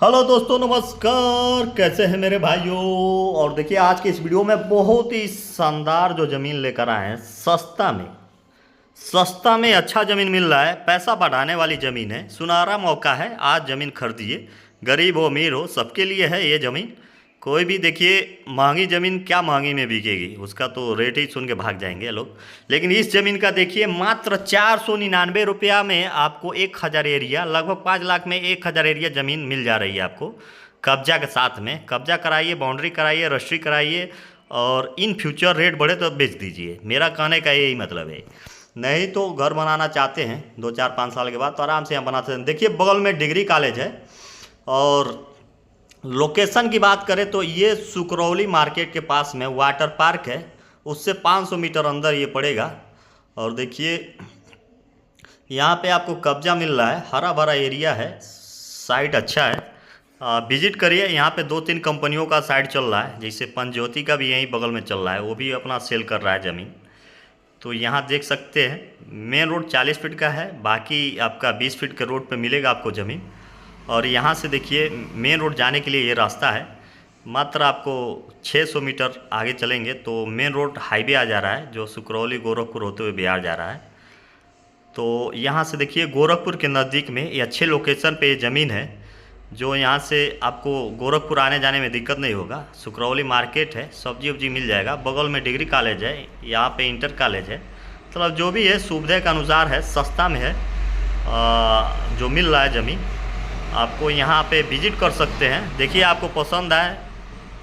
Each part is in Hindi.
हेलो दोस्तों, नमस्कार। कैसे हैं मेरे भाइयों। और देखिए, आज के इस वीडियो में बहुत ही शानदार जो ज़मीन लेकर आए हैं, सस्ता में अच्छा ज़मीन मिल रहा है। पैसा बढ़ाने वाली ज़मीन है, सुनहरा मौका है। आज ज़मीन खरीदिए, गरीब हो अमीर हो सबके लिए है ये ज़मीन। कोई भी देखिए, महंगी ज़मीन क्या महंगी में बिकेगी, उसका तो रेट ही सुन के भाग जाएंगे लोग। लेकिन इस ज़मीन का देखिए, मात्र 499 रुपया में आपको 1000 एरिया, लगभग 5 लाख में 1000 एरिया ज़मीन मिल जा रही है आपको, कब्जा के साथ में। कब्जा कराइए, बाउंड्री कराइए, रजिस्ट्री कराइए, और इन फ्यूचर रेट बढ़े तो बेच दीजिए। मेरा कहने का यही मतलब है। नहीं तो घर बनाना चाहते हैं 2 4 5 साल के बाद, तो आराम से यहाँ बना सकते हैं। देखिए, बगल में डिग्री कॉलेज है। और लोकेशन की बात करें तो ये सुकरौली मार्केट के पास में वाटर पार्क है, उससे 500 मीटर अंदर ये पड़ेगा। और देखिए, यहाँ पे आपको कब्जा मिल रहा है, हरा भरा एरिया है, साइट अच्छा है। विजिट करिए। यहाँ पे 2 3 कंपनियों का साइट चल रहा है, जैसे पंचज्योति का भी यहीं बगल में चल रहा है, वो भी अपना सेल कर रहा है ज़मीन। तो यहाँ देख सकते हैं, मेन रोड 40 फीट का है, बाकी आपका 20 फीट के रोड पे मिलेगा आपको ज़मीन। और यहाँ से देखिए, मेन रोड जाने के लिए ये रास्ता है। मात्र आपको 600 मीटर आगे चलेंगे तो मेन रोड हाईवे आ जा रहा है, जो सुकरौली गोरखपुर होते हुए बिहार जा रहा है। तो यहाँ से देखिए, गोरखपुर के नज़दीक में ये अच्छे लोकेशन पे ये ज़मीन है, जो यहाँ से आपको गोरखपुर आने जाने में दिक्कत नहीं होगा। सुकरौली मार्केट है, सब्जी वब्जी मिल जाएगा। बगल में डिग्री कॉलेज है, यहाँ पे इंटर कॉलेज है। मतलब जो भी है सुविधा के अनुसार है, सस्ता में है जो मिल रहा है ज़मीन। आपको यहाँ पे विजिट कर सकते हैं। देखिए, आपको पसंद आए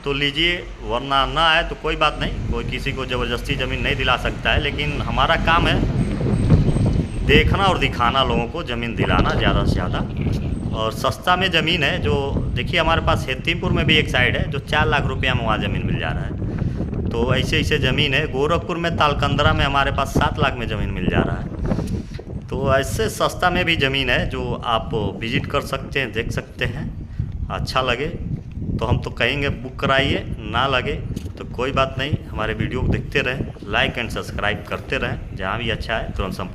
तो लीजिए, वरना ना आए तो कोई बात नहीं। कोई किसी को ज़बरदस्ती ज़मीन नहीं दिला सकता है, लेकिन हमारा काम है देखना और दिखाना, लोगों को ज़मीन दिलाना ज़्यादा से ज़्यादा। और सस्ता में ज़मीन है। जो देखिए, हमारे पास हेतिमपुर में भी एक साइड है, जो 4 लाख रुपया में वहाँ ज़मीन मिल जा रहा है। तो ऐसे ऐसे ज़मीन है। गोरखपुर में तालकंदरा में हमारे पास 7 लाख में ज़मीन मिल जा रहा है। तो ऐसे सस्ता में भी ज़मीन है, जो आप विजिट कर सकते हैं, देख सकते हैं। अच्छा लगे तो हम तो कहेंगे बुक कराइए, ना लगे तो कोई बात नहीं। हमारे वीडियो को देखते रहें, लाइक एंड सब्सक्राइब करते रहें। जहाँ भी अच्छा है तुरंत संपर्क